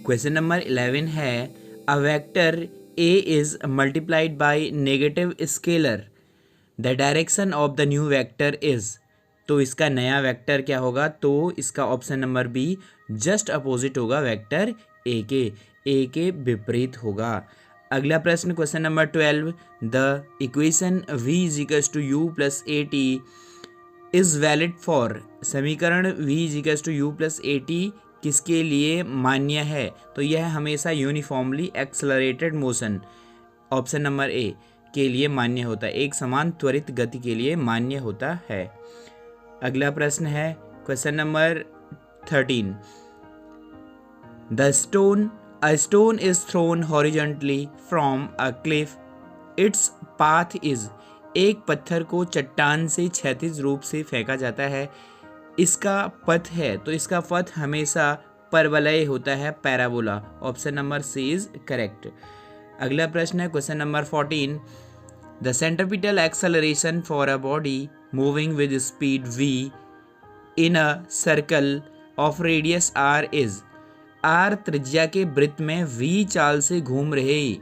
Question number 11 है a vector A is multiplied by negative scalar, the direction of the new vector is. तो इसका नया vector क्या होगा? तो इसका option number B just opposite होगा वेक्टर ए के विपरीत होगा। अगला प्रश्न question number 12, the equation v is equals to u plus a t is valid for. समीकरण v is equals to u plus a t किसके लिए मान्य है? तो यह हमेशा uniformly accelerated motion option number ए के लिए मान्य होता है, एक समान त्वरित गति के लिए मान्य होता है। अगला प्रश्न है question number 13, a stone is thrown horizontally from a cliff, its path is। एक पत्थर को चट्टान से क्षैतिज रूप से फेंका जाता है, इसका पथ है, तो इसका पथ हमेशा परवलय होता है, parabola. Option number C is correct. अगला प्रश्न है question number 14, the centripetal acceleration for a body moving with speed v in a circle of radius r is. r त्रिज्या के वृत्त में v चाल से घूम रहे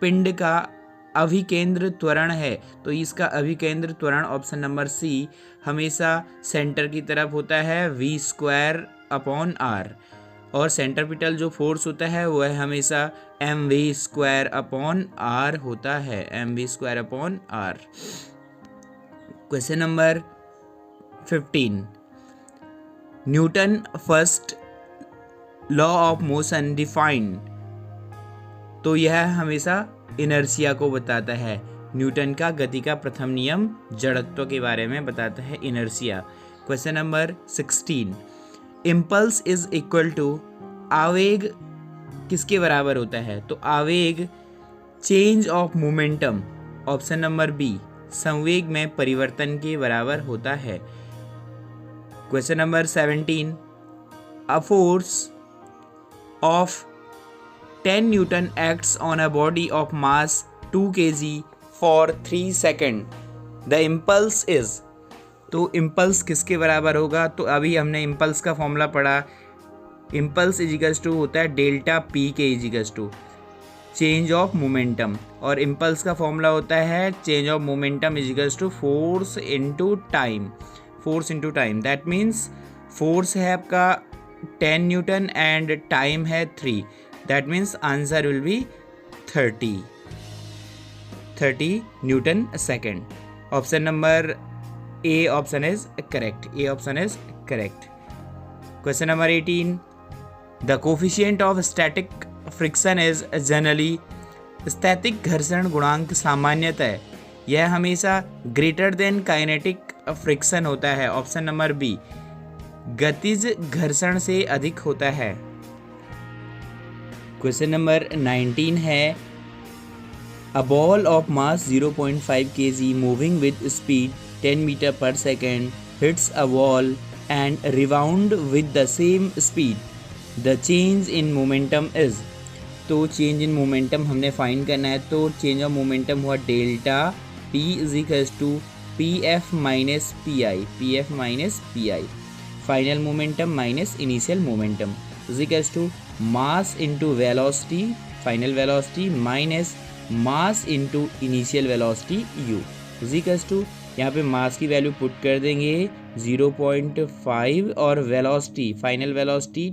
पिंड का अभिकेंद्र त्वरण है, तो इसका अभिकेंद्र त्वरण ऑप्शन नंबर सी हमेशा सेंटर की तरफ होता है, v स्क्वायर अपॉन r। और सेंट्रीपिटल जो फोर्स होता है वह हमेशा mv स्क्वायर अपॉन r होता है, mv square upon r। Question number 15, Newton first law of motion defined. तो यह हमेशा इनर्शिया को बताता है। न्यूटन का गति का प्रथम नियम जड़त्व के बारे में बताता है, inertia. Question number 16, impulse is equal to. आवेग किसके बराबर होता है? तो आवेग change of momentum option number B संवेग में परिवर्तन के बराबर होता है। Question number 17, a force of 10 newton acts on a body of mass 2 kg for 3 second, the impulse is. तो इम्पल्स किसके बराबर होगा? तो अभी हमने इम्पल्स का फॉर्मूला पढ़ा, इम्पल्स इजिकल्स टू होता है डेल्टा पी के equals to change of momentum, और इम्पल्स का फॉर्मूला होता है change of momentum equals to force into time, force into time. That means force है आपका 10 न्यूटन एंड टाइम है 3, that means answer will be 30 newton second. Option number A option is correct, A option is correct. Question number 18, the coefficient of static friction is generally. स्थैतिक घर्षण गुणांक सामान्यतः यह हमेशा greater than kinetic friction होता है, option number B गतिज घर्षण से अधिक होता है। क्वेश्चन नंबर 19 है a ball of mass 0.5 kg moving with speed 10 meter per second hits a wall and rebound with the same speed, the change in momentum is. तो चेंज इन मोमेंटम हमने find करना है, तो change of momentum हुआ delta p is equals to pf minus P I, final momentum minus initial momentum is equals to mass into velocity, final velocity minus mass into initial velocity u is equals to, यहाँ पे मास की value put कर देंगे 0.5 और velocity final velocity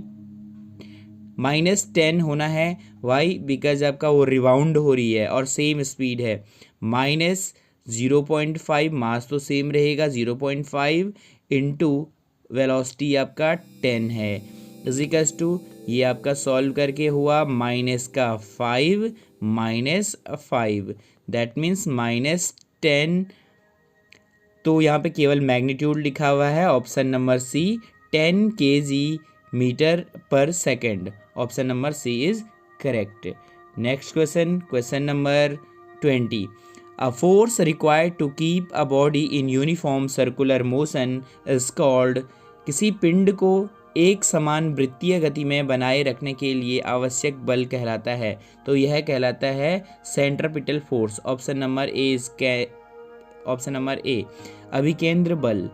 -10 होना है। Y? Because आपका वो रिबाउंड हो रही है और सेम स्पीड है। -0.5 मास तो सेम रहेगा 0.5 इंटू वेलोसिटी आपका 10 है, इजिकल्स टू ये आपका सॉल्व करके हुआ -5 दैट मीन्स -10। तो यहाँ पे केवल मैग्नीट्यूड लिखा हुआ है, option number C 10 kg metre per second, option number C is correct. Next question, question number 20, a force required to keep a body in uniform circular motion is called. किसी पिंड को एक समान वृत्तीय गति में बनाए रखने के लिए आवश्यक बल कहलाता है, तो यह कहलाता है centripetal force, option number A अभिकेंद्र बल।